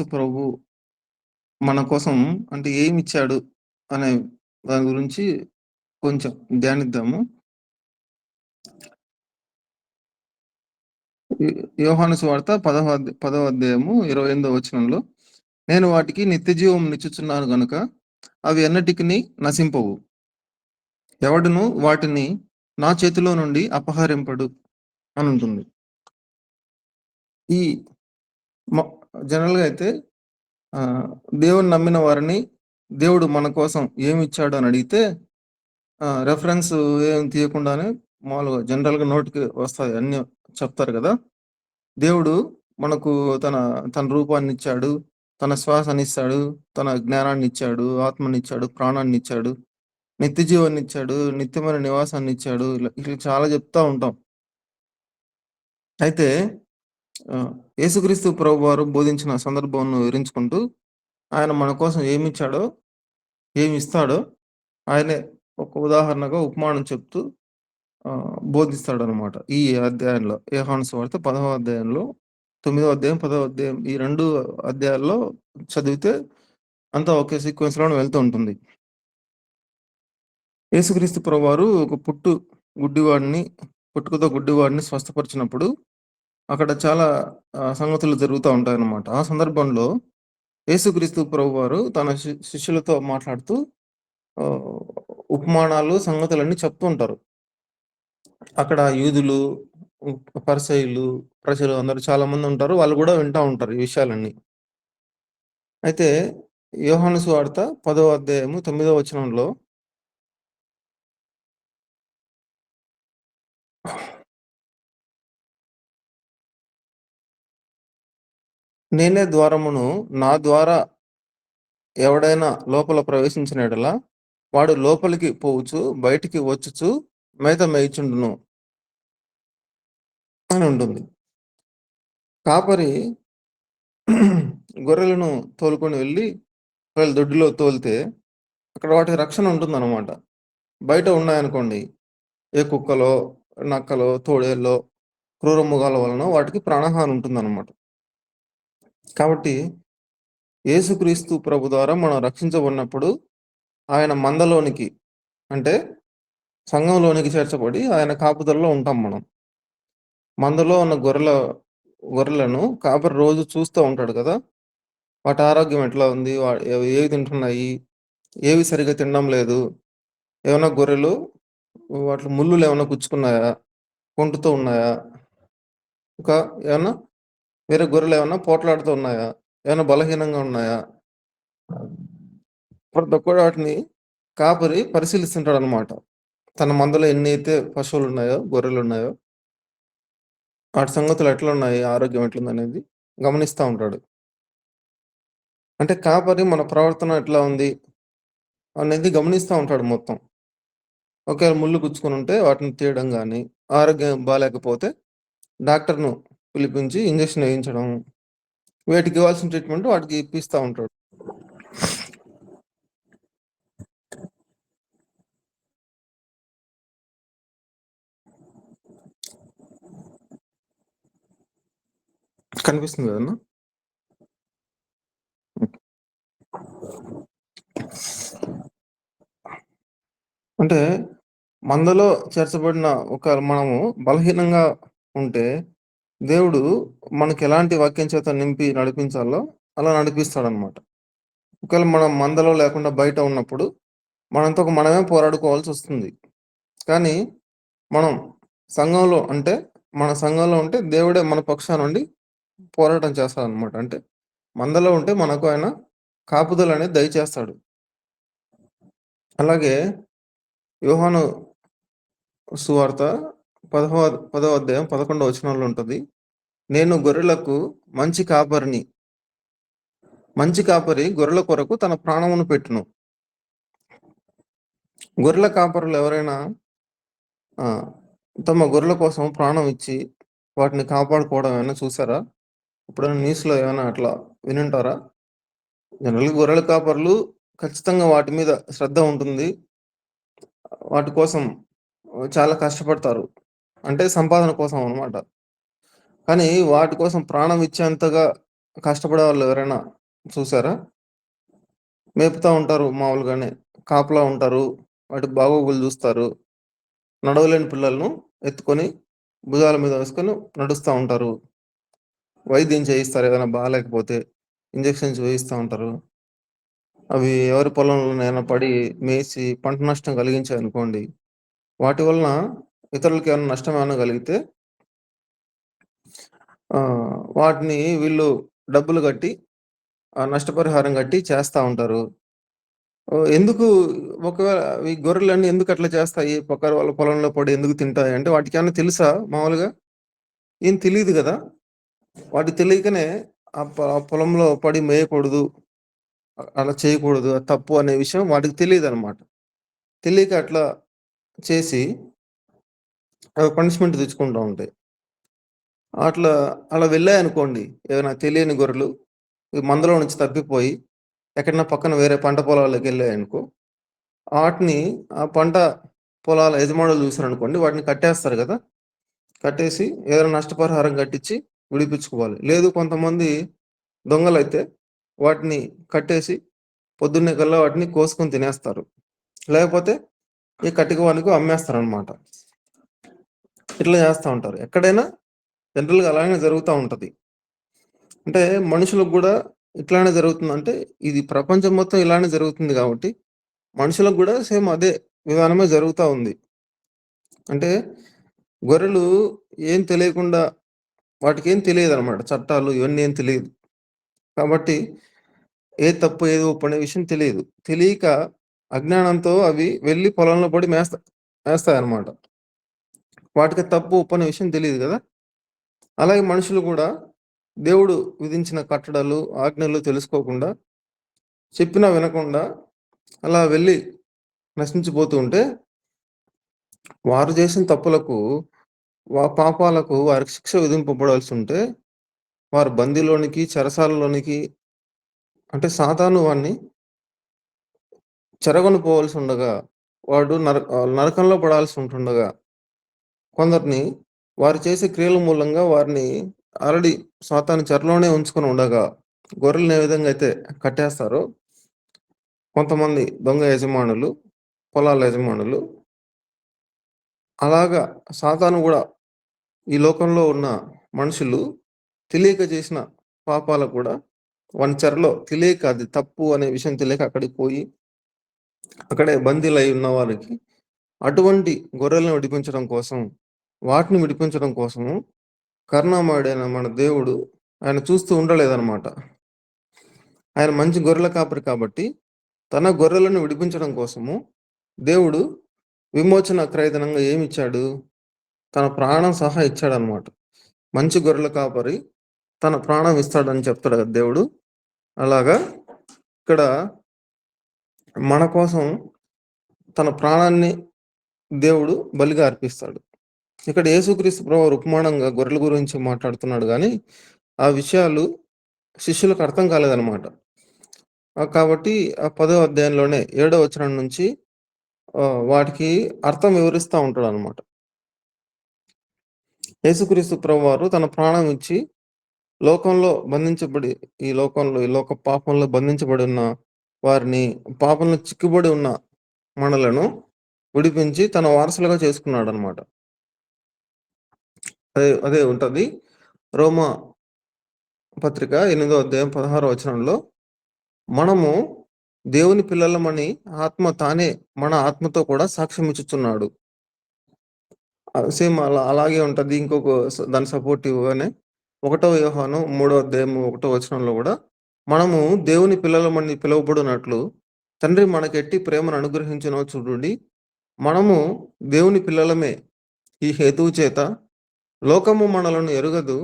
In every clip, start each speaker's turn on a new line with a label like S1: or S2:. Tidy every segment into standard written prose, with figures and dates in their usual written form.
S1: ప్రభు మన కోసం అంటే ఏమిచ్చాడు అనే దాని గురించి కొంచెం ధ్యానిద్దాము. యో యోహాను సువార్త 10వ అధ్యాయము 28వ వచనంలో, "నేను వాటికి నిత్యజీవం నిచ్చుచున్నాను గనుక అవి ఎన్నటికిని నశింపవు. ఎవడును వాటిని నా చేతిలో నుండి అపహరింపడు" అనుంటుంది. ఈ మ జనరల్‌గా అయితే ఆహ్, దేవుడిని నమ్మిన వారిని దేవుడు మన కోసం ఏమిచ్చాడు అని అడిగితే రెఫరెన్స్ ఏం తీయకుండానే మామూలుగా జనరల్‌గా నోటికి వస్తాయి. అన్నీ చెప్తారు గదా! దేవుడు మనకు తన తన రూపాన్నిచ్చాడు, తన శ్వాసనిచ్చాడు, తన జ్ఞానాన్నిచ్చాడు, ఆత్మనిచ్చాడు, ప్రాణాన్నిచ్చాడు, నిత్య జీవాన్నిచ్చాడు, నిత్యమైన నివాసాన్నిచ్చాడు. ఇట్లా చాలా చెప్తా ఉంటాం. అయితే ఆహ్, యేసుక్రీస్తు ప్రభువారు బోధించిన సందర్భంను వివరించుకుంటూ, ఆయన మన కోసం ఏమిచ్చాడో, ఏమిస్తాడో ఆయనే ఒక ఉదాహరణగా ఉపమానం చెప్తూ బోధిస్తాడనమాట. ఈ అధ్యాయంలో యోహాను సువార్త 10వ అధ్యాయంలో 9వ అధ్యాయం, 10వ అధ్యాయం ఈ 2 అధ్యాయాల్లో చదివితే అంతా ఒకే సీక్వెన్స్‌లోనే వెళ్తూ ఉంటుంది. యేసుక్రీస్తు ప్రభువారు ఒక గుడ్డివాడిని పుట్టుకతో గుడ్డివాడిని స్వస్థపరిచినప్పుడు అక్కడ చాలా సంగతులు జరుగుతా ఉంటాయన్నమాట. ఆ సందర్భంలో యేసుక్రీస్తు ప్రభువారు తన శిష్యులతో మాట్లాడుతూ ఆహ్, ఉపమానాలు, సంగతులన్నీ చెప్తూ ఉంటారు. అక్కడ యూదులు, పరిసయ్యులు, ప్రజలు అందరూ చాలా మందుంటారు. వాళ్ళు గూడా వింటా ఉంటారు ఈ విషయాలన్నీ. అయితే యోహాను సువార్త 10వ అధ్యాయము 9వ వచనంలో, "నేనే ద్వారమును, నా ద్వారా ఎవడైనా లోపల ప్రవేశించిన యెడల వాడు లోపలికి పోవచ్చు, బయటికి వచ్చుచు మేత మేయుచుండును" అని ఉంటుంది. కాపరి గొర్రెలను తోలుకొని వెళ్లి ఒకవేళ దొడ్డిలో తోలితే అక్కడ వాటికి రక్షణ ఉంటుందన్నమాట. బయట ఉన్నాయనుకోండి, ఏ కుక్కలో, నక్కలో, తోడేల్లో, క్రూర మృగాల వలన వాటికి ప్రాణహాని ఉంటుందన్నమాట. కాబట్టి యేసుక్రీస్తు ప్రభు ద్వారా మనం రక్షించబడినప్పుడు ఆయన మందలోనికి అంటే సంఘంలోనికి చేర్చబడి ఆయన కాపుదలలో ఉంటాం మనం. మందలో ఉన్న గొర్రెలను కాపరి రోజు చూస్తూ ఉంటాడు కదా! వాటి ఆరోగ్యం ఎట్లా ఉంది? ఏవి తింటున్నాయి? ఏవి సరిగ్గా తినడం లేదు? ఏమన్నా గొర్రెలు వాటిలో ముల్లులేమన్నా గుచ్చుకున్నాయా? కుంటుతూ ఉన్నాయా? ఇంకా ఏమన్నా వేరే గొర్రెలేమన్నా పోట్లాడుతూ ఉన్నాయా? ఏమన్నా బలహీనంగా ఉన్నాయా? ప్రతి ఒక్క వాటిని కాపరి పరిశీలిస్తుంటాడనమాట. తన మందలో ఎన్నైతే పశువులున్నాయో, గొర్రెలున్నాయో వాటి సంగతులు ఎట్లున్నాయి? ఆరోగ్యం ఎట్లుందనేది గమనిస్తా ఉంటాడు. అంటే కాపరి మన ప్రవర్తన ఎట్లా ఉంది? అనేది గమనిస్తా ఉంటాడు మొత్తం. ఒకవేళ ముల్లు గుచ్చుకొనుంటే వాటిని తీయడం గానీ, ఆరోగ్యం బాలేకపోతే డాక్టర్‌ను పిలిపించి ఇంజెక్షన్ ఏయించడం, వీటికి ఇవ్వాల్సిన ట్రీట్‌మెంట్ వాటికి ఇప్పిస్తా ఉంటాడు. కనిపిస్తుంది గదన్నా! అంటే మందలో చేర్చబడిన మనము బలహీనంగా ఉంటే, దేవుడు మనకెలాంటి వాక్యం చేత నింపి నడిపించాలో అలా నడిపిస్తాడనమాట. ఒకవేళ మనం మందలో లేకుండా బయట ఉన్నప్పుడు, మనంతకు మనమే పోరాడుకోవాల్సొస్తుంది. కానీ, మనం సంఘంలో అంటే, మన సంఘంలో ఉంటే దేవుడే మన పక్షానుండి పోరాటం చేస్తాడనమాట. అంటే, మందలో ఉంటే మనకు ఆయన కాపుదలనేది దయచేస్తాడు. అలాగే యోహాను సువార్త 10వ అధ్యాయం 11వ వచనంలో ఉంటది. "నేను గొర్రెలకు మంచి కాపరిని. మంచి కాపరి గొర్రెల కొరకు తన ప్రాణమును పెట్టును." గొర్రెల కాపరులు ఎవరైనా ఆహ్, తమ గొర్రెల కోసం ప్రాణం ఇచ్చి వాటిని కాపాడుకోవడం ఏమైనా చూసారా? ఎప్పుడైనా న్యూస్‌లో ఏమైనా అట్లా వినుంటారా? జనరల్‌గా గొర్రెల కాపరులు ఖచ్చితంగా వాటి మీద శ్రద్ధ ఉంటుంది. వాటి కోసం చాలా కష్టపడతారు. అంటే సంపాదన కోసం అన్నమాట. కానీ వాటి కోసం ప్రాణం ఇచ్చేంతగా కష్టపడే వాళ్ళు ఎవరైనా చూసారా? మేపుతా ఉంటారు మామూలుగానే. కాపలా ఉంటారు. వాటి బాగోగులు జూస్తారు. నడవలేని పిల్లలను ఎత్తుకొని భుజాల మీద వేసుకొని నడుస్తా ఉంటారు. వైద్యం చేయిస్తారు ఏదైనా బాలేకపోతే. ఇంజెక్షన్స్ వేయిస్తా ఉంటారు. అవి ఎవరి పొలంలోనైనా పడి మేసి పంట నష్టం కలిగించాయనుకోండి, వాటి వలన ఇతరులకేమన్నా నష్టమేమన్నా కలిగితే వాటిని వీళ్ళు డబ్బులు కట్టి, నష్టపరిహారం కట్టి చేస్తా ఉంటారు. ఎందుకు ఒకవేళ ఈ గొర్రెలన్నీ ఎందుకట్లా చేస్తాయి? పక్కన వాళ్ళ పొలంలో పడి ఎందుకు తింటాయంటే వాటికేమన్నా తెలుసా మామూలుగా? ఏం తెలీదు గదా! వాటికి తెలియకనే ఆ పొలంలో పడి మేయకూడదు. అలా చేయకూడదు. అది తప్పు అనే విషయం వాటికి తెలీదనమాట. తెలియక అట్లా చేసి అవి పనిష్మెంట్ తెచ్చుకుంటా ఉంటాయి. అట్లా అలా వెళ్ళాయనుకోండి, ఏమైనా తెలియని గొర్రెలు ఈ మందలో నుంచి తప్పిపోయి ఎక్కడన్నా పక్కన వేరే పంట పొలాల్లోకెళ్ళాయనుకో, ఆటిని ఆ పంట పొలాల యజమానులు చూసారనుకోండి, వాటిని కట్టేస్తారు గదా! కట్టేసి ఏదైనా నష్టపరిహారం కట్టించి విడిపించుకోవాలి. లేదు కొంతమంది దొంగలైతే వాటిని కట్టేసి పొద్దున్నే కల్లా వాటిని కోసుకొని తినేస్తారు. లేకపోతే ఈ కటికవానికో అమ్మేస్తారనమాట. ఇట్లా చేస్తా ఉంటారు. ఎక్కడైనా జనరల్‌గా అలానే జరుగుతా ఉంటది. అంటే మనుషులకు గూడా ఇట్లానే జరుగుతుందంటే, ఇది ప్రపంచం మొత్తం ఇలానే జరుగుతుంది గాబట్టి, మనుషులకు గూడా సేమ్ అదే విధానమే జరుగుతా ఉంది. అంటే గొర్రెలు ఏం తెలియకుండా వాటికేం తెలీదనమాట. చట్టాలు ఇవన్నీ ఏం తెలీదు. కాబట్టి ఏది తప్పు, ఏది ఒప్పు అనే విషయం తెలీదు. తెలియక అజ్ఞానంతో అవి వెళ్లి పొలంలో పడి మేస్తాయన్నమాట. వాటికి తప్పు, ఒప్పు అనే విషయం తెలీదు గదా! అలాగే మనుషులు గూడా దేవుడు విధించిన కట్టడలు, ఆజ్ఞలు తెలుసుకోకుండా, చెప్పినా వినకుండా అలా వెళ్లి నశించిపోతూ ఉంటే, వారు చేసిన తప్పులకు, పాపాలకు వారికి శిక్ష విధింపబడాల్సుంటే, వారు బందీలోనికి, చెరసాలలోనికి అంటే సాతాను వాడిని చెరగొని పోవాల్సుండగా, వాడు నరకంలో పడాల్సి ఉంటుండగా, కొందరిని వారు చేసే క్రియల మూలంగా వారిని ఆల్రెడీ సాతాను చెరలోనే ఉంచుకొని ఉండగా, గొర్రెలను ఏ విధంగా అయితే కట్టేస్తారో, కొంతమంది దొంగ యజమానులు, పొలాల యజమానులు, అలాగా సాతాను గూడా ఈ లోకంలో ఉన్న మనుషులు తెలియక చేసిన పాపాలకు కూడా వాని చెరలో తెలియక అది తప్పు అనే విషయం తెలియక అక్కడికి పోయి, అక్కడే బందీలై ఉన్న వారికి అటువంటి గొర్రెలను విడిపించడం కోసం, వాటిని విడిపించడం కోసము కరుణామయుడైన మన దేవుడు ఆయన చూస్తూ ఉండలేదనమాట. ఆయన మంచి గొర్రెల కాపరి కాబట్టి, తన గొర్రెలను విడిపించడం కోసము దేవుడు విమోచన క్రయధనంగా ఏమిచ్చాడు? తన ప్రాణం సహా ఇచ్చాడనమాట. మంచి గొర్రెల కాపరి తన ప్రాణం ఇస్తాడని చెప్తాడు కదా దేవుడు. అలాగా ఇక్కడ మన కోసం తన ప్రాణాన్ని దేవుడు బలిగా అర్పిస్తాడు. ఇక్కడ యేసుక్రీస్తు ప్రభువారు ఉపమానంగా గొర్రెల గురించి మాట్లాడుతున్నాడు గానీ, ఆ విషయాలు శిష్యులకు అర్థం కాలేదనమాట. కాబట్టి ఆ 10వ అధ్యాయంలోనే 7వ వచనం నుంచి వాటికి అర్థం వివరిస్తా ఉంటాడనమాట. యేసుక్రీస్తు ప్రభువారు తన ప్రాణం ఇచ్చి లోకంలో బంధించబడి ఈ లోక పాపంలో బంధించబడి ఉన్న వారిని, పాపంలో చిక్కుబడి ఉన్న మనలను విడిపించి తన వారసులుగా చేసుకున్నాడనమాట. అదే అదే ఉంటది. రోమా పత్రిక 8వ అధ్యాయం 16వ వచనంలో మనము దేవుని పిల్లలమని ఆత్మ తానే మన ఆత్మతో కూడా సాక్ష్యం ఇచ్చుచున్నాడు. సేమ్ అలాగే ఉంటది. ఇంకొక దాని సపోర్టివ్‌గానే 1 యోహాను 3వ అధ్యాయం 1 వచనంలో గూడా మనము దేవుని పిల్లలమని పిలువబడినట్లు తండ్రి మనకెట్టి ప్రేమను అనుగ్రహించినో చూడుడి. మనము దేవుని పిల్లలమే. ఈ హేతువు చేత లోకము మనలను ఎరుగదు.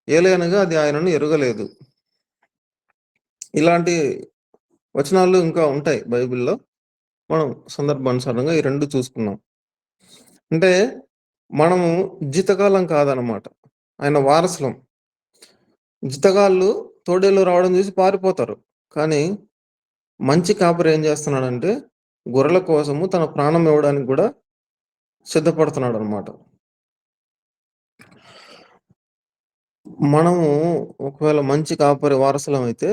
S1: ఏలయనగా అది ఆయనను ఎరుగలేదు. ఇలాంటి వచనాలు ఇంకా ఉంటాయి బైబిల్‌లో. మనం సందర్భానుసారంగా ఈ 2 చూసుకున్నాం. అంటే మనము జీతగాళ్ళం కాదనమాట. ఆయన వారసులం. జీతగాళ్ళు తోడేళ్ళు రావడం చూసి పారిపోతారు. కానీ మంచి కాపరి ఏం చేస్తున్నాడంటే గొర్రెల కోసము తన ప్రాణం ఇవ్వడానికి గూడా సిద్ధపడుతున్నాడనమాట. మనము ఒకవేళ మంచి కాపరి వారసులమైతే,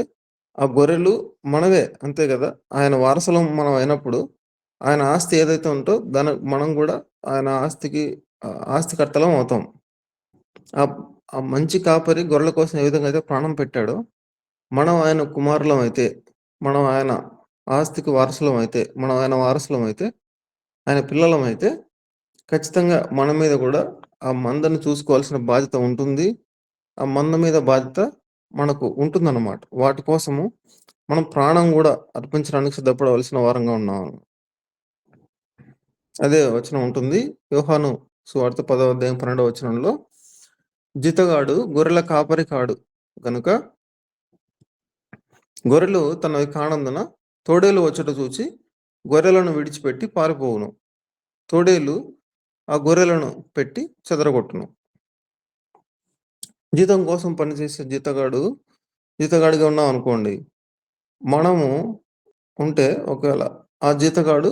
S1: ఆ గొర్రెలు మనవే అంతే గదా! ఆయన వారసులం మనం అయినప్పుడు, ఆయన ఆస్తి ఏదైతే ఉంటో మనం గూడా ఆయన ఆస్తికి ఆస్తికర్తలం అవుతాం. ఆహ్, ఆ మంచి కాపరి గొర్రెల కోసం ఏ విధంగా అయితే ప్రాణం పెట్టాడో, మనం ఆయన కుమారులమైతే, మనం ఆయన ఆస్తికి వారసులమైతే, మనం ఆయన వారసులమైతే, ఆయన పిల్లలమైతే, ఖచ్చితంగా మన మీద గూడా ఆ మందను చూసుకోవాల్సిన బాధ్యత ఉంటుంది. ఆ మంద మీద బాధ్యత మనకు ఉంటుందన్నమాట. వాటి కోసము మనం ప్రాణం గూడా అర్పించడానికి సిద్ధపడవలసిన వారంగా ఉన్నాం. అదే వచనం ఉంటుంది. యోహాను సువార్త 10వ అధ్యాయం 12వ వచనంలో, "జితగాడు గొర్రెల కాపరి కాడు గనుక గొర్రెలు తనవి కానందున తోడేలు వచ్చుట చూచి గొర్రెలను విడిచిపెట్టి పారిపోవును. తోడేలు ఆ గొర్రెలను పెట్టి చెదరగొట్టును." జీతం కోసం పనిచేసే జీతగాడిగా ఉన్నామనుకోండి. మనము ఉంటే ఒకవేళ ఆ జీతగాడు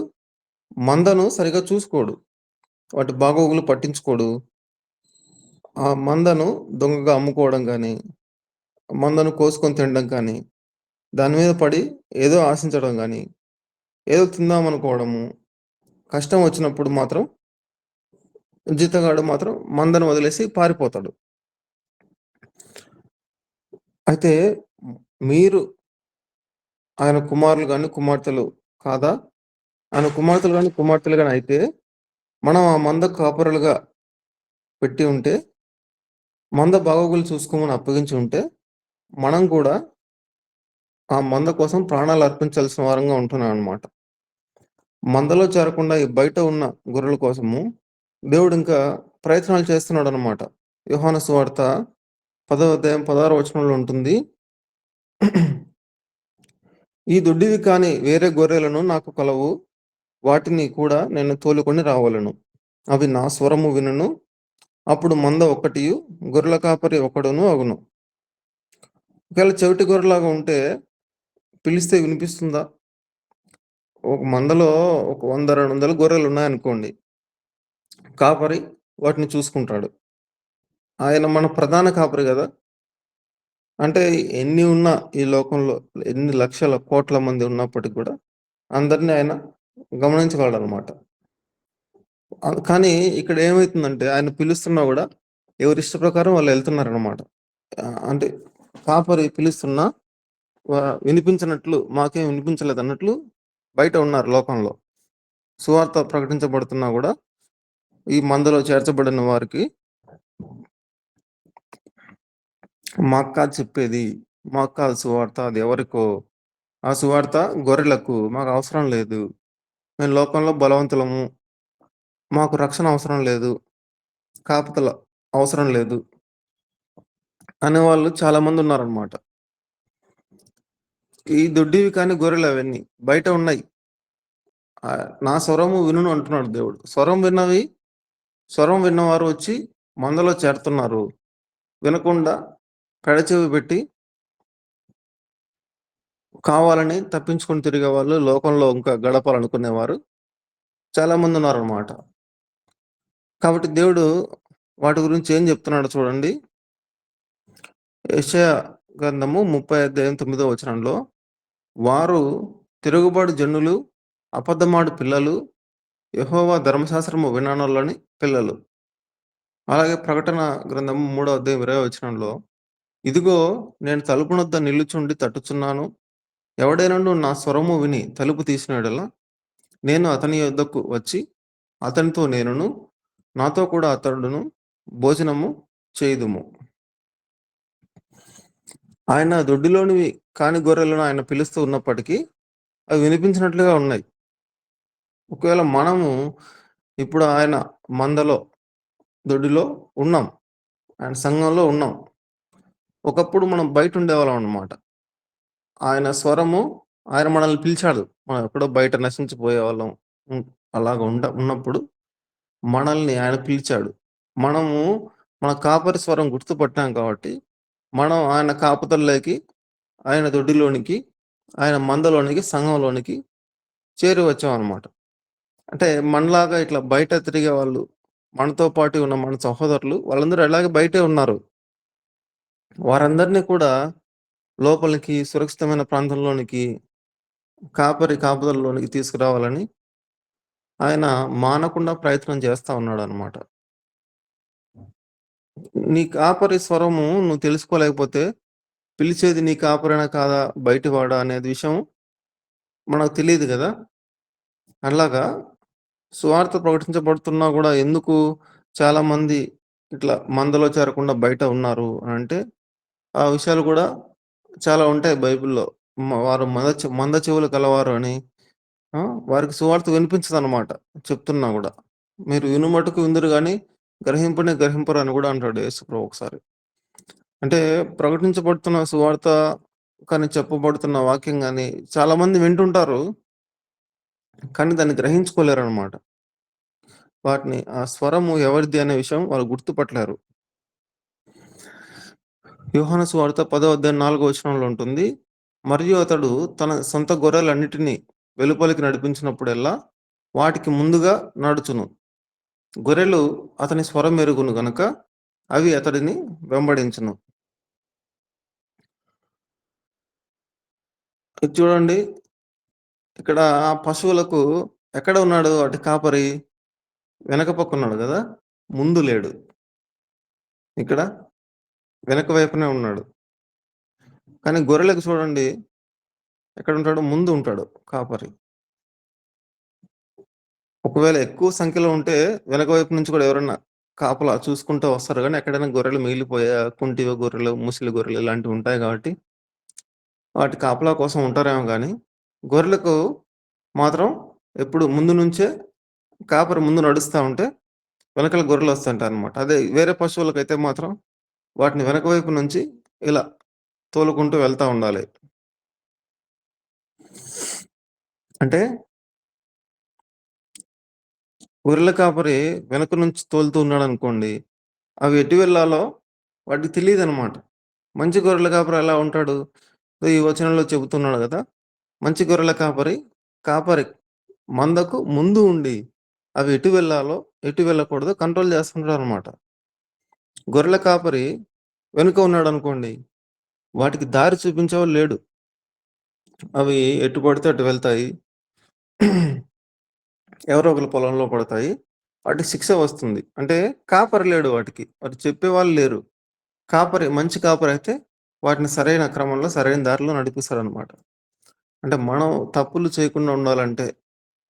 S1: మందను సరిగ్గా చూసుకోడు. వాటి బాగోగులు పట్టించుకోడు. ఆ మందను దొంగగా అమ్ముకోవడం గానీ, మందను కోసుకొని తినడం కానీ, దాని మీద పడి ఏదో ఆశించడం గానీ, ఏదో తిందామనుకోవడము, కష్టం వచ్చినప్పుడు మాత్రం జీతగాడు మాత్రం మందను వదిలేసి పారిపోతాడు. అయితే మీరు ఆయన కుమారులు గాని, కుమార్తెలు కాదా? ఆయన కుమార్తెలు గాని, కుమార్తెలు గాని అయితే, మనం ఆ మందకు కాపరులుగా పెట్టి ఉంటే, మంద బాగోగులు చూసుకోమని అప్పగించి ఉంటే, మనం కూడా ఆ మంద కోసం ప్రాణాలు అర్పించాల్సిన వారంగా ఉంటున్నామనమాట. మందలో చేరకుండా ఈ బయట ఉన్న గొర్రెల కోసము దేవుడింకా ప్రయత్నాలు చేస్తున్నాడనమాట. యోహాను సువార్త 10వ అధ్యాయం 16వ వచనంలో ఉంటుంది. "ఈ దొడ్డివి కాని వేరే గొర్రెలను నాకు కలవు. వాటిని కూడా నేను తోలుకొని రావలెను. అవి నా స్వరము వినును. అప్పుడు మంద ఒక్కటియు, గొర్రెల కాపరి ఒకడును అగును." ఒకవేళ చెవిటి గొర్రెలాగా ఉంటే పిలిస్తే వినిపిస్తుందా? ఒక మందలో ఒక 100, 200 గొర్రెలున్నాయనుకోండి. కాపరి వాటిని చూసుకుంటాడు. ఆయన మన ప్రధాన కాపరి గదా! అంటే ఎన్ని ఉన్నా ఈ లోకంలో ఎన్ని లక్షల, కోట్ల మంది ఉన్నప్పటికి గూడా అందరిని ఆయన గమనించగలడనమాట. కానీ ఇక్కడ ఏమైతుందంటే ఆయన పిలుస్తున్నా గూడా ఎవరి ఇష్ట ప్రకారం వాళ్ళెళ్తున్నారనమాట. అంటే కాపరి పిలుస్తున్నా వినిపించనట్లు మాకేం వినిపించలేదన్నట్లు బయట ఉన్నారు లోకంలో. సువార్త ప్రకటించబడుతున్నా గూడా ఈ మందలో చేర్చబడిన వారికి మాకు కాదు చెప్పేది. మాకు కాదు సువార్త అది ఎవరికో. ఆ సువార్త గొర్రెలకు. మాకవసరం లేదు. మేము లోకంలో బలవంతులము. మాకు రక్షణ అవసరం లేదు. కాపుదల అవసరం లేదు. అనేవాళ్ళు చాలా మందున్నారనమాట. ఈ దొడ్డివి కాని గొర్రెలవన్నీ. బయట ఉన్నాయి. నా స్వరము వినును అంటున్నాడు దేవుడు. స్వరం విన్నవారు వచ్చి మందలో చేరుతున్నారు. వినకుండా పెడచెవి పెట్టి కావాలని తప్పించుకొని తిరిగేవాళ్ళు, లోకంలో ఇంకా గడపాలనుకునేవారు చాలా మందున్నారనమాట. కాబట్టి దేవుడు వాటి గురించి ఏం జెప్తున్నాడో చూడండి. యెషయా గ్రంథము 30 అధ్యాయం 9వ వచనంలో, "వారు తిరుగుబాటు జనులు, అబద్ధమాడు పిల్లలు, యెహోవా ధర్మశాస్త్రము విననొల్లని పిల్లలు." అలాగే ప్రకటన గ్రంథము 3వ అధ్యాయం 20వ వచనంలో, "ఇదిగో నేను తలుపునొద్ద నిలుచుండి తట్టుచున్నాను. ఎవడైనను నా స్వరము విని తలుపు తీసిన యెడల నేను అతని యొద్దకు వచ్చి అతనితో నేనును, నాతో కూడా అతడును భోజనము చేయుదుము." ఆయన దొడ్డిలోనివి కాని గొర్రెలను ఆయన పిలుస్తూ ఉన్నప్పటికీ, అవి వినిపించినట్లుగా ఉన్నాయి. ఒకవేళ మనము ఇప్పుడు ఆయన మందలో, దొడ్డిలో ఉన్నాం. ఆయన సంఘంలో ఉన్నాం. ఒకప్పుడు మనం బయటుండేవాళ్ళం అన్నమాట. ఆయన స్వరము ఆయన మనల్ని పిలిచాడు. మనం ఎక్కడో బయట నశించిపోయేవాళ్ళం. హ్మ్. అలాగ ఉన్నప్పుడు మనల్ని ఆయన పిలిచాడు. మనము మన కాపరి స్వరం గుర్తుపట్టాం కాబట్టి, మనం ఆయన కాపుదలలోకి, ఆయన దొడ్డిలోనికి, ఆయన మందలోనికి, సంఘంలోనికి చేరి వచ్చామనమాట. అంటే మనలాగా ఇట్లా బయట తిరిగేవాళ్ళు, మనతో పాటు ఉన్న మన సహోదరులు వాళ్ళందరూ అలాగే బయటే ఉన్నారు. వారందరినీ కూడా లోపలికి సురక్షితమైన ప్రాంతంలోనికి కాపుదలలోనికి తీసుకురావాలని ఆయన మానకుండా ప్రయత్నం చేస్తా ఉన్నాడనమాట. నీ కాపరి స్వరము నువ్వు తెలుసుకోలేకపోతే, పిలిచేది నీ కాపరేనా కాదా, బయటివాడా అనేది విషయం మనకు తెలీదు గదా! అలాగా సువార్త ప్రకటించబడుతున్నా గూడా ఎందుకు చాలామంది ఇట్లా మందలో చేరకుండా బయట ఉన్నారు అనంటే, ఆ విషయాలు గూడా చాలా ఉంటాయి బైబిల్‌లో. వారు మంద చెవులు కలవారు అని ఆ! వారికి సువార్త వినిపించదనమాట చెప్తున్నా గూడా. మీరు వినుమట్టుకు విందురు గాని, గ్రహింపనే గ్రహింపరు అని గూడా అంటాడు యేసుప్రభు ఒకసారి. అంటే ప్రకటించబడుతున్న సువార్త కానీ చెప్పబడుతున్న వాక్యం గాని చాలామంది వింటుంటారు. కానీ దాన్ని గ్రహించుకోలేరనమాట. వాటిని ఆ స్వరము ఎవరిది అనే విషయం వాళ్ళు గుర్తుపట్టలేరు. యోహాను సువార్త 10వ అధ్యాయం 4వ వచనంలో ఉంటుంది. మరియు అతడు తన సొంత గొర్రెలన్నిటిని వెలుపలికి నడిపించినప్పుడెల్లా వాటికి ముందుగా నడుచును. గొర్రెలు అతని స్వరం ఎరుగును గనుక అవి అతడిని వెంబడించును. ఇది చూడండి, ఇక్కడ ఆ పశువులకు ఎక్కడ ఉన్నాడు వాటి కాపరి? వెనక పక్కున్నాడు గదా! ముందు లేడు. ఇక్కడ వెనక వైపునే ఉన్నాడు. కానీ గొర్రెలకు చూడండి ఎక్కడుంటాడు? ముందు ఉంటాడు కాపరి. ఒకవేళ ఎక్కువ సంఖ్యలో ఉంటే వెనక వైపు నుంచి కూడా ఎవరన్నా కాపలా చూసుకుంటూ వస్తారు గానీ, ఎక్కడైనా గొర్రెలు మిగిలిపోయా కుంటివ గొర్రెలు, ముసలి గొర్రెలు ఇలాంటివి ఉంటాయి గాబట్టి, వాటి కాపలా కోసం ఉంటారేమో గానీ, గొర్రెలకు మాత్రం ఎప్పుడు ముందు నుంచే కాపరి ముందు నడుస్తా ఉంటే, వెనకాల గొర్రెలొస్తుంటాయన్నమాట. అదే వేరే పశువులకైతే మాత్రం వాటిని వెనక వైపు నుంచి ఇలా తోలుకుంటూ వెళ్తా ఉండాలి. అంటే గొర్రెల కాపరి వెనక నుంచి తోలుతూ ఉన్నాడనుకోండి, అవి ఎటు వెళ్ళాలో వాటికి తెలీదనమాట. మంచి గొర్రెల కాపరి ఎలా ఉంటాడు? ఈ వచనంలో చెబుతున్నాడు గదా! మంచి గొర్రెల కాపరి మందకు ముందు ఉండి, అవి ఎటు వెళ్ళాలో, ఎటు వెళ్ళకూడదో కంట్రోల్ చేస్తుంటాడనమాట. గొర్రెల కాపరి వెనుక ఉన్నాడనుకోండి, వాటికి దారి చూపించేవాడు లేడు. అవి ఎటు పడితే అటు వెళ్తాయి. ఎవరో ఒకళ్ళ పొలంలో పడతాయి. వాటికి శిక్ష వస్తుంది. అంటే కాపరి లేడు వాటికి. వాటికి చెప్పేవాళ్ళు లేరు. మంచి కాపరైతే వాటిని సరైన క్రమంలో, సరైన దారిలో నడిపిస్తాడనమాట. అంటే మనం తప్పులు చేయకుండా ఉండాలంటే,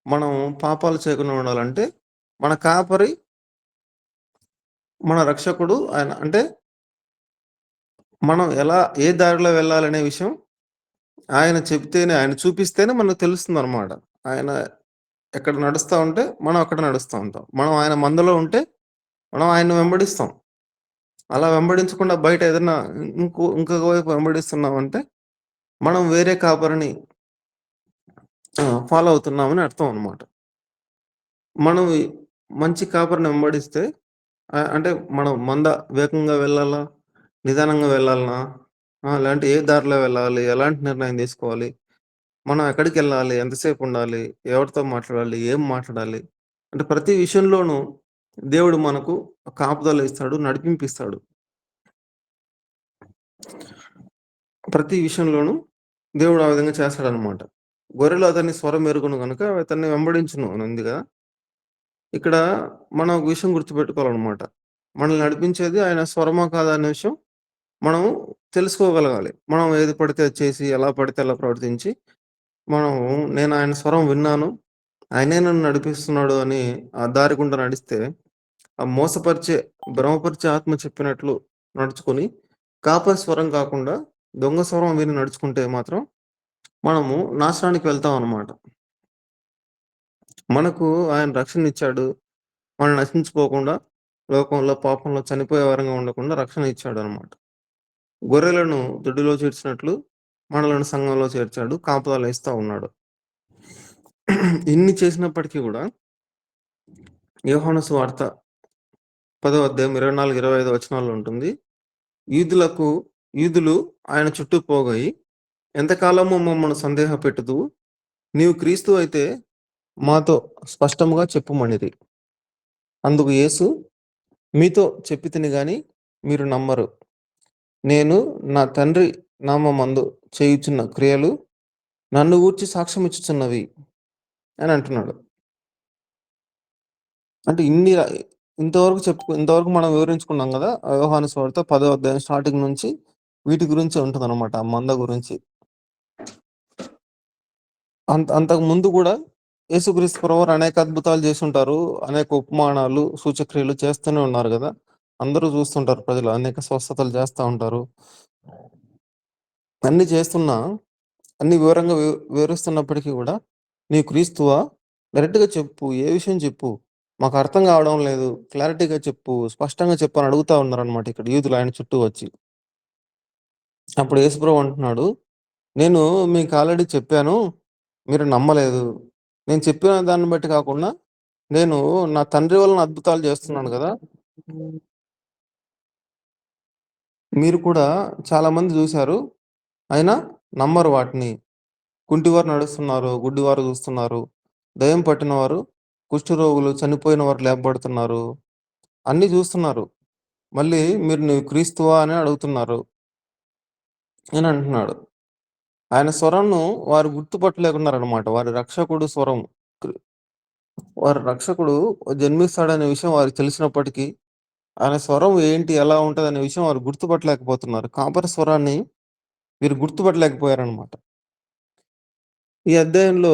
S1: మనం పాపాలు చేయకుండా ఉండాలంటే, మన కాపరి, మన రక్షకుడు ఆయన. అంటే మనం ఏ దారిలో వెళ్ళాలనే విషయం ఆయన చెప్తేనే, ఆయన చూపిస్తేనే మనకు తెలుస్తుందనమాట. ఆయన ఎక్కడ నడుస్తా ఉంటే, మనం అక్కడ నడుస్తా ఉంటాం. మనం ఆయన మందలో ఉంటే, మనం ఆయన్ని వెంబడిస్తాం. అలా వెంబడించకుండా బయట ఏదన్నా ఇంకొక వైపు వెంబడిస్తున్నామంటే, మనం వేరే కాపరిని ఫాలో అవుతున్నామని అర్థం అనమాట. మనం మంచి కాపరిని వెంబడిస్తే అంటే మనం వేగంగా వెళ్ళాలా? నిదానంగా వెళ్ళాలనా? లేదంటే ఏ దారిలో వెళ్ళాలి? ఎలాంటి నిర్ణయం తీసుకోవాలి? మనం ఎక్కడికెళ్ళాలి? ఎంతసేపు ఉండాలి? ఎవరితో మాట్లాడాలి? ఏం మాట్లాడాలి? అంటే ప్రతి విషయంలోనూ దేవుడు మనకు కాపుదల ఇస్తాడు, నడిపింపిస్తాడు. ప్రతి విషయంలోనూ దేవుడు ఆ విధంగా చేస్తాడనమాట. గొర్రెలు అతని స్వరం ఎరుగును గనుక అతన్ని వెంబడించును అని ఉంది గదా! ఇక్కడ మనం ఒక విషయం గుర్తుపెట్టుకోవాలనమాట. మనల్ని నడిపించేది ఆయన స్వరమా కాదా అనే విషయం మనం తెలుసుకోగలగాలి. మనం ఏది పడితే అది చేసి, ఎలా పడితే అలా ప్రవర్తించి, మనం నేను ఆయన స్వరం విన్నాను. ఆయనే నన్ను నడిపిస్తున్నాడు అని ఆ దారి గుండా నడిస్తే, ఆ భ్రమపరిచే ఆత్మ చెప్పినట్లు నడుచుకొని, కాపరి స్వరం కాకుండా దొంగ స్వరం విని నడుచుకుంటే మాత్రం మనము నాశనానికి వెళ్తామనమాట. మనకు ఆయన రక్షణనిచ్చాడు. మనం నశించిపోకుండా లోకంలో పాపంలో చనిపోయే వారంగా ఉండకుండా రక్షణ ఇచ్చాడనమాట. గొర్రెలను దొడ్డిలో చేర్చినట్లు మనలను సంఘంలో చేర్చాడు. కాపుదల ఇస్తా ఉన్నాడు. ఇన్ని చేసినప్పటికీ గూడా యోహాను సువార్త 10వ అధ్యాయం 24, 25 వచనాల్లో ఉంటుంది. యూదులకు యూదులు ఆయన చుట్టూ పోగయి, ఎంతకాలము మమ్మను సందేహపెట్టుదువు? నీవు క్రీస్తు అయితే మాతో స్పష్టముగా చెప్పుమనిరి. అందుకు యేసు, మీతో చెప్పితిని గాని మీరు నమ్మరు. నేను నా తండ్రి నామమందు చేయుచున్న క్రియలు నన్ను గూర్చి సాక్ష్యమిచ్చుచున్నవి అని అంటున్నాడు. అంటే ఇంతవరకు మనం వివరించుకున్నాం గదా! యోహాను సువార్త 10వ అధ్యాయం స్టార్టింగ్ నుంచి వీటి గురించే ఉంటదనమాట. ఆ మంద గురించి. అంతకు ముందు గూడా యేసుక్రీస్తు ప్రభువారు అనేక అద్భుతాలు జేసుంటారు. అనేక ఉపమానాలు, సూచక్రియలు చేస్తూనే ఉన్నారు గదా! అందరూ జూస్తుంటారు ప్రజలు. అనేక స్వస్థతలు జేస్తా ఉంటారు. అన్నీ చేస్తున్నా, అన్ని వివరంగా వివరిస్తున్నప్పటికీ గూడా, "నీవు క్రీస్తువా? డైరెక్ట్‌గా చెప్పు. ఏ విషయం చెప్పు. మాకు అర్థం గావడం లేదు. క్లారిటీగా చెప్పు. స్పష్టంగా చెప్పు" అని అడుగుతా ఉన్నారనమాట ఇక్కడ యూదులు ఆయన చుట్టూ వచ్చి. అప్పుడు యేసుప్రభు అంటున్నాడు, "నేను మీకు ఆల్రెడీ చెప్పాను. మీరు నమ్మలేదు. నేను చెప్పిన దాన్ని బట్టి కాకుండా, నేను నా తండ్రి వలన అద్భుతాలు చేస్తున్నాను గదా! మీరు కూడా చాలామంది జూసారు. అయినా నమ్మరు వాటిని. కుంటివారు నడుస్తున్నారు. గుడ్డివారు చూస్తున్నారు. దెయ్యం పట్టినవారు, కుష్ఠరోగులు, చనిపోయిన వారు లేపబడుతున్నారు. అన్నీ జూస్తున్నారు. మళ్ళీ మీరు "నీవు క్రీస్తువా?" అని అడుగుతున్నారు అని అంటున్నాడు. ఆయన స్వరంను వారు గుర్తుపట్టలేకున్నారనమాట. వారి రక్షకుడు స్వరం. క్రి వారి రక్షకుడు జన్మిస్తాడనే విషయం వారికి తెలిసినప్పటికీ, ఆయన స్వరం ఏంటి, ఎలా ఉంటదనే విషయం వారు గుర్తుపట్టలేకపోతున్నారు. కాపరి స్వరాన్ని వీరు గుర్తుపట్టలేకపోయారనమాట. ఈ అధ్యాయంలో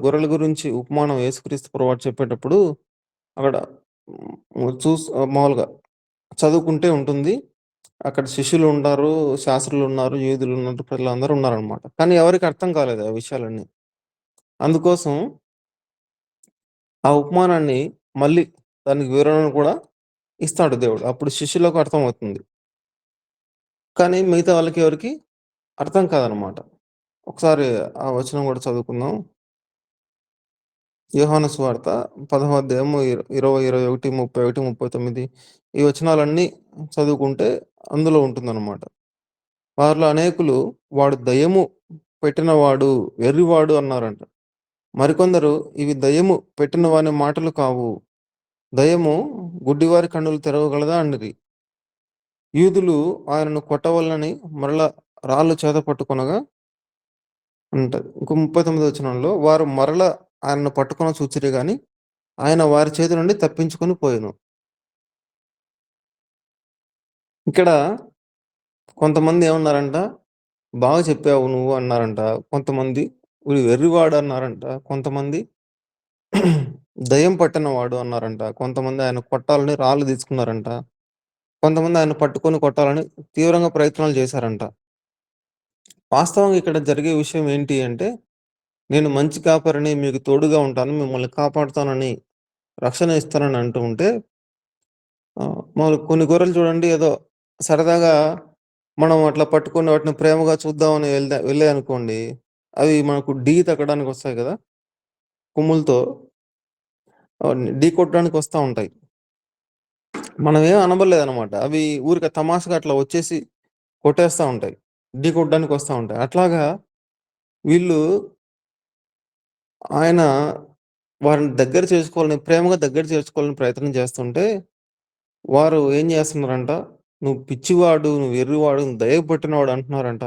S1: గొర్రెల గురించి ఉపమానం యేసుక్రీస్తు ప్రభువారు చెప్పేటప్పుడు అక్కడ మామూలుగా చదువుకుంటే ఉంటుంది. అక్కడ శిష్యులుండారు, శాస్త్రులున్నారు, యూదులున్నారు, ప్రజలందరూ ఉన్నారనమాట. కానీ ఎవరికీ అర్థం కాలేదు ఆ విషయాలన్నీ. అందుకోసం ఆ ఉపమానాన్ని మళ్ళీ దానికి వివరణ కూడా ఇస్తాడు దేవుడు. అప్పుడు శిష్యులకు అర్థమవుతుంది. కానీ మిగతా వాళ్ళకి ఎవరికీ అర్థం కాదనమాట. ఒకసారి ఆ వచనం కూడా చదువుకుందాం. యోహాను సువార్త 10వ అధ్యాయము 20, 21, 31, 39 ఈ వచనాలన్నీ చదువుకుంటే అందులో ఉంటుందనమాట. వారిలో అనేకులు "వాడు దయ్యము పెట్టినవాడు, వెర్రివాడు" అన్నారంట. మరికొందరు "ఇవి దయ్యము పెట్టిన వాని మాటలు కావు. దయ్యము గుడ్డివారి కన్నులు తెరవగలదా" అనిరి. యూదులు ఆయనను కొట్టవలెనని మరల రాళ్ళు చేత పట్టుకొనగా ఉంటది. ఇంకో 39 వచనంలో వారు మరల ఆయనను పట్టుకొన చూచిరి గాని, ఆయన వారి చేతి నుండి తప్పించుకొని పోయెను. ఇక్కడ కొంతమంది ఏమన్నారంట, "బాగా చెప్పావు నువ్వు" అన్నారంట. కొంతమంది "వీడు వెర్రివాడు" అన్నారంట. కొంతమంది "దయ్యం పట్టినవాడు" అన్నారంట. కొంతమంది ఆయన కొట్టాలని రాళ్ళు తీసుకున్నారంట. కొంతమంది ఆయన పట్టుకొని కొట్టాలని తీవ్రంగా ప్రయత్నాలు చేశారంట. వాస్తవంగా ఇక్కడ జరిగే విషయం ఏంటి అంటే, నేను మంచి కాపరిని, మీకు తోడుగా ఉంటాను, మిమ్మల్ని కాపాడుతానని, రక్షణ ఇస్తానని అంటూ ఉంటే, మాములుగా కొన్ని గొర్రెలు చూడండి ఏదో సరదాగా మనం అట్లా పట్టుకొని వాటిని ప్రేమగా చూద్దామని వెళ్ళాయనుకోండి, అవి మనకు తగ్గడానికొస్తాయి గదా! కొమ్ములతో ఢీ కొట్టడానికి వస్తా ఉంటాయి. మనమేం అనబడలేదనమాట. అవి ఊరికే తమాషాగా అట్లా వచ్చేసి కొట్టేస్తా ఉంటాయి. ఢీ కొట్టడానికి వస్తా ఉంటాయి. అట్లాగా వీళ్ళు ఆయన వారిని దగ్గర చేసుకోవాలని, ప్రేమగా దగ్గర చేర్చుకోవాలని ప్రయత్నం చేస్తుంటే, వారు ఏం చేస్తున్నారంట, "నువ్వు పిచ్చివాడు, నువ్వు వెర్రివాడు, నువ్వు దయ పట్టినవాడు" అంటున్నారంట.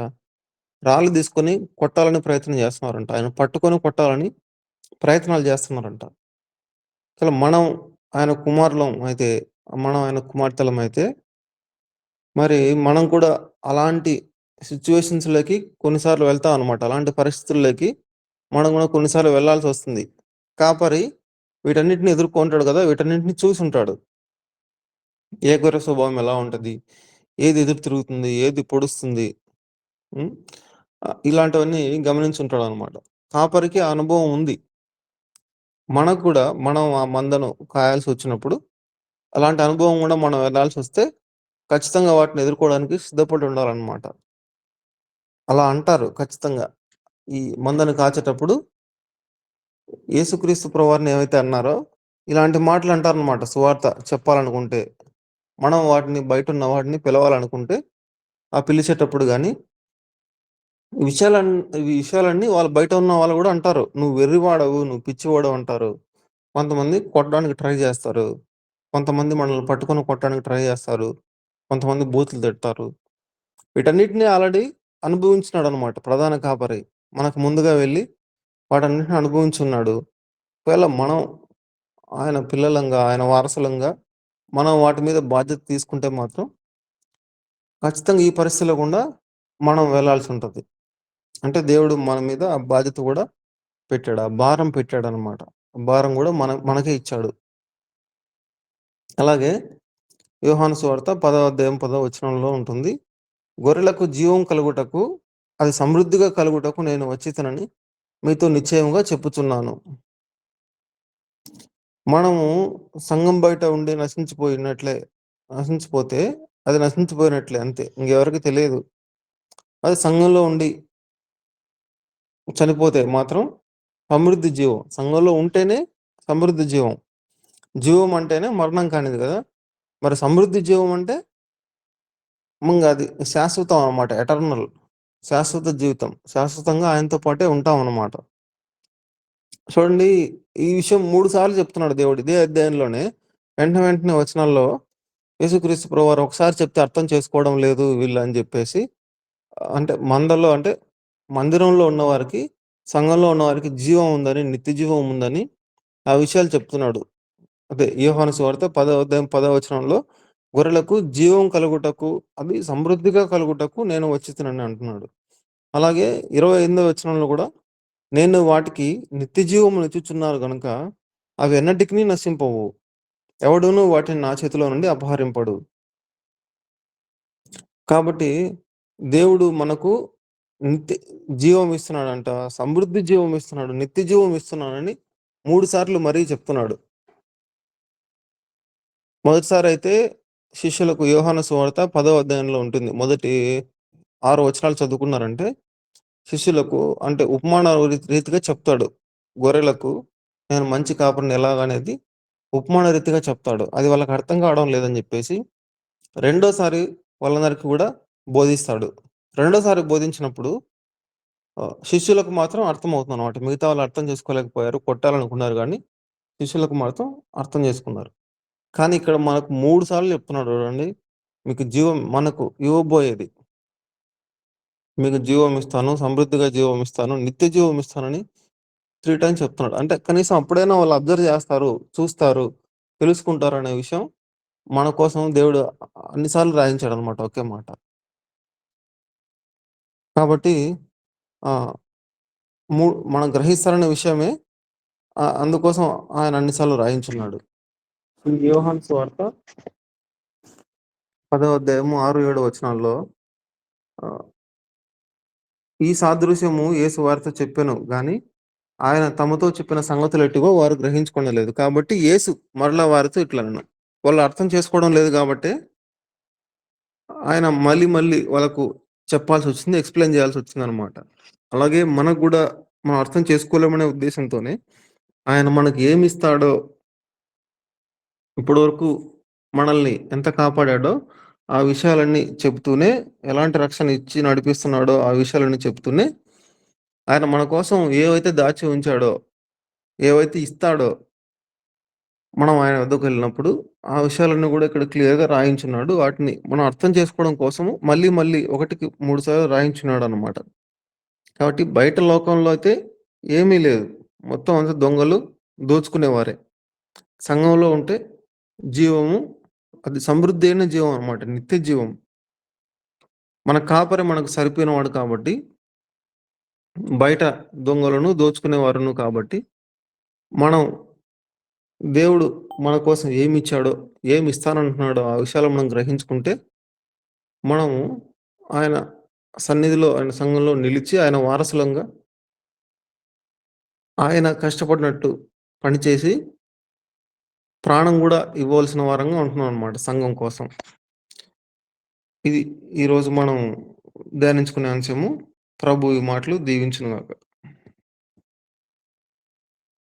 S1: రాళ్ళు తీసుకొని కొట్టాలని ప్రయత్నం చేస్తున్నారంట. ఆయన పట్టుకొని కొట్టాలని ప్రయత్నాలు చేస్తున్నారంట. అసలు ఆయన కుమారులం అయితే, మనం ఆయన కుమార్తెలమైతే, మరి మనం కూడా అలాంటి సిట్యుయేషన్స్‌లోకి కొన్నిసార్లు వెళ్తాం అనమాట. అలాంటి పరిస్థితుల్లోకి మనం కూడా కొన్నిసార్లు వెళ్ళాల్సొస్తుంది. కాపరి వీటన్నిటిని ఎదుర్కొంటాడు గదా! వీటన్నిటిని చూసుంటాడు. ఏ గొర్రె స్వభావం ఎలా ఉంటది? ఏది ఎదురు తిరుగుతుంది? ఏది పొడుస్తుంది? హ్మ్. ఇలాంటివన్నీ గమనించుంటాడనమాట. కాపరికి ఆ అనుభవం ఉంది. మనకు కూడా మనం ఆ మందను కాయాల్సొచ్చినప్పుడు, అలాంటి అనుభవం గూడా మనం వెళ్ళాల్సొస్తే, ఖచ్చితంగా వాటిని ఎదుర్కోవడానికి సిద్ధపడి ఉండాలనమాట. అలా అంటారు ఖచ్చితంగా. ఈ మందను కాచేటప్పుడు యేసుక్రీస్తు ప్రభువారిని ఏమైతే అన్నారో, ఇలాంటి మాటలంటారనమాట సువార్త చెప్పాలనుకుంటే. మనం బయటున్న వాటిని పిలవాలనుకుంటే, ఆ పిలిచేటప్పుడు గాని, ఈ విషయాలన్ ఈ విషయాలన్నీ వాళ్ళు బయట ఉన్న వాళ్ళు గూడా అంటారు. "నువ్వు వెర్రివాడవు, నువ్వు పిచ్చివాడవు" అంటారు. కొంతమంది కొట్టడానికి ట్రై జేస్తారు. కొంతమంది మనల్ని పట్టుకొని కొట్టడానికి ట్రై జేస్తారు. కొంతమంది బూతులు తిడతారు. వీటన్నిటిని ఆల్రెడీ అనుభవించినాడనమాట ప్రధాన కాపరి. మనకు ముందుగా వెళ్లి వాటన్నిటిని అనుభవించున్నాడు. ఒకవేళ మనం ఆయన పిల్లలంగా, ఆయన వారసులంగా మనం వాటి మీద బాధ్యత తీసుకుంటే మాత్రం ఖచ్చితంగా ఈ పరిస్థితిలో గుండా మనం వెళ్ళాల్సుంటది. అంటే దేవుడు మన మీద ఆ బాధ్యత గూడా పెట్టాడు. ఆ భారం పెట్టాడనమాట. భారం గూడా మనకే ఇచ్చాడు. అలాగే యోహాను సువార్త 10వ అధ్యాయం 10వ వచనంలో ఉంటుంది. గొర్రెలకు జీవం కలుగుటకు, అది సమృద్ధిగా కలుగుటకు నేను వచ్చితినని మీతో నిశ్చయముగా చెప్పుచున్నాను. మనము సంఘం బయట ఉండి నశించిపోతే అది నశించిపోయినట్లే అంతే. ఇంకెవరికీ తెలియదు. అదే సంఘంలో ఉండి చనిపోతే మాత్రం సమృద్ధి జీవం. సంఘంలో ఉంటేనే సమృద్ధి జీవం. జీవం అంటేనే మరణం కానిది గదా! మరి సమృద్ధి జీవం అంటే అది శాశ్వతం అన్నమాట. ఎటర్నల్. శాశ్వత జీవితం. శాశ్వతంగా ఆయనతో పాటే ఉంటామన్నమాట. చూడండి, ఈ విషయం 3 సార్లు చెప్తున్నాడు దేవుడు. ఇదే అధ్యాయంలోనే వెంటనే వచనాల్లో యేసుక్రీస్తు ప్రభువారు ఒకసారి చెప్తే అర్థం చేసుకోవడం లేదు వీళ్ళు అని జెప్పేసి, అంటే మందిరంలో ఉన్నవారికి, సంఘంలో ఉన్నవారికి జీవం ఉందని, నిత్య జీవం ఉందని ఆ విషయాలు చెప్తున్నాడు. అదే యోహాను సువార్త 10వ అధ్యాయం 10వ వచనంలో గొర్రెలకు జీవం కలుగుటకు, అది సమృద్ధిగా కలుగుటకు నేను వచ్చితినని అంటున్నాడు. అలాగే 28వ వచనంలో గూడా నేను వాటికి నిత్య జీవమునిచ్చుచున్నాను గనుక అవి ఎన్నటికిని నశింపవు. ఎవడునూ వాటిని నా చేతిలో నుండి అపహరింపడు. కాబట్టి దేవుడు మనకు నిత్య జీవం ఇస్తున్నాడంట. సమృద్ధి జీవం ఇస్తున్నాడు. నిత్య జీవం ఇస్తున్నానని 3 సార్లు మరీ చెప్తున్నాడు. మొదటిసారయితే శిష్యులకు యోహాను సువార్త 10వ అధ్యాయంలో ఉంటుంది. మొదటి 6 వచనాలు చదువుకున్నారంటే శిష్యులకు ఉపమాన రీతిగా చెప్తాడు. గొర్రెలకు నేను మంచి కాపరిని ఎలాగనేది ఉపమాన రీతిగా చెప్తాడు. అది వాళ్ళకి అర్థం కావడం లేదని జెప్పేసి రెండోసారి వాళ్ళందరికి గూడా బోధిస్తాడు. రెండోసారి బోధించినప్పుడు శిష్యులకు మాత్రం అర్థమవుతుందనమాట. మిగతా వాళ్ళు అర్థం చేసుకోలేకపోయారు. కొట్టాలనుకున్నారు గానీ, శిష్యులకు మాత్రం అర్థం చేసుకున్నారు. కానీ ఇక్కడ మనకు 3 సార్లు చెప్తున్నాడు చూడండి. మీకు జీవం మనకు ఇవ్వబోయేది. మీకు జీవం ఇస్తాను, సమృద్ధిగా జీవం ఇస్తాను, నిత్య జీవం ఇస్తానని 3 టైమ్స్ చెప్తున్నాడు. అంటే కనీసం అప్పుడైనా వాళ్ళు అబ్జర్వ్ చేస్తారు, చూస్తారు, తెలుసుకుంటారనే విషయం మన కోసం దేవుడు అన్ని సార్లు రాయించాడనమాట ఒకే మాట. కాబట్టి ఆహ్, ము మనం గ్రహిస్తారనే విషయమే అందుకోసం ఆయన అన్ని సార్లు రాయించున్నాడు. ఈ యోహాను సువార్త 10వ అధ్యాయము 6, 7 వచనాల్లో ఆహ్, ఈ సాదృశ్యము యేసు వారితో చెప్పెను గాని, ఆయన తమతో చెప్పిన సంగతులెట్టివో వారు గ్రహించుకొనలేదు. కాబట్టి యేసు మరలా వారితో ఇట్లనెను. వాళ్ళు అర్థం చేసుకోవడం లేదు గాబట్టే, ఆయన మళ్ళీ వాళ్ళకు చెప్పాల్సొచ్చింది. ఎక్స్‌ప్లెయిన్ చేయాల్సొచ్చిందనమాట. అలాగే మనకు గూడా మనం అర్థం చేసుకోలేమనే ఉద్దేశంతోనే, ఆయన మనకి ఏమిస్తాడో, ఇప్పటివరకు మనల్ని ఎంత కాపాడాడో, ఆ విషయాలన్నీ చెప్తూనే, ఎలాంటి రక్షణ ఇచ్చి నడిపిస్తున్నాడో, ఆ విషయాలన్నీ చెప్తూనే, ఆయన మన కోసం ఏవైతే దాచి ఉంచాడో, ఏవైతే ఇస్తాడో, మనం ఆయన వద్దకెళ్ళినప్పుడు, ఆ విషయాలన్నీ గూడా ఇక్కడ క్లియర్‌గా రాయించున్నాడు. వాటిని మనం అర్థం చేసుకోవడం కోసము మళ్ళీ ఒకటికి 3 సార్లు రాయించున్నాడనమాట. కాబట్టి బయట లోకంలో అయితే ఏమీ లేదు. మొత్తం అంతా దొంగలు, దోచుకునేవారే. సంఘంలో ఉంటే జీవము, అది సమృద్ధి అయిన జీవం అనమాట. నిత్య జీవం. మన కాపరి మనకు సరిపోయినవాడు కాబట్టి, బయట దొంగలను, దోచుకునేవారును కాబట్టి, మనం దేవుడు మన కోసం ఏమిచ్చాడో, ఏమిస్తానంటున్నాడో ఆ విషయాలు మనం గ్రహించుకుంటే, మనము ఆయన సన్నిధిలో, ఆయన సంఘంలో నిలిచి, ఆయన వారసులంగా ఆయన కష్టపడినట్టు పనిచేసి, ప్రాణం గూడా ఇవ్వాల్సిన వారంగా ఉంటున్నామనమాట సంఘం కోసం. ఇది ఈరోజు మనం ధ్యానించుకునే అంశము. ప్రభు ఈ మాటలు దీవించునుగాక.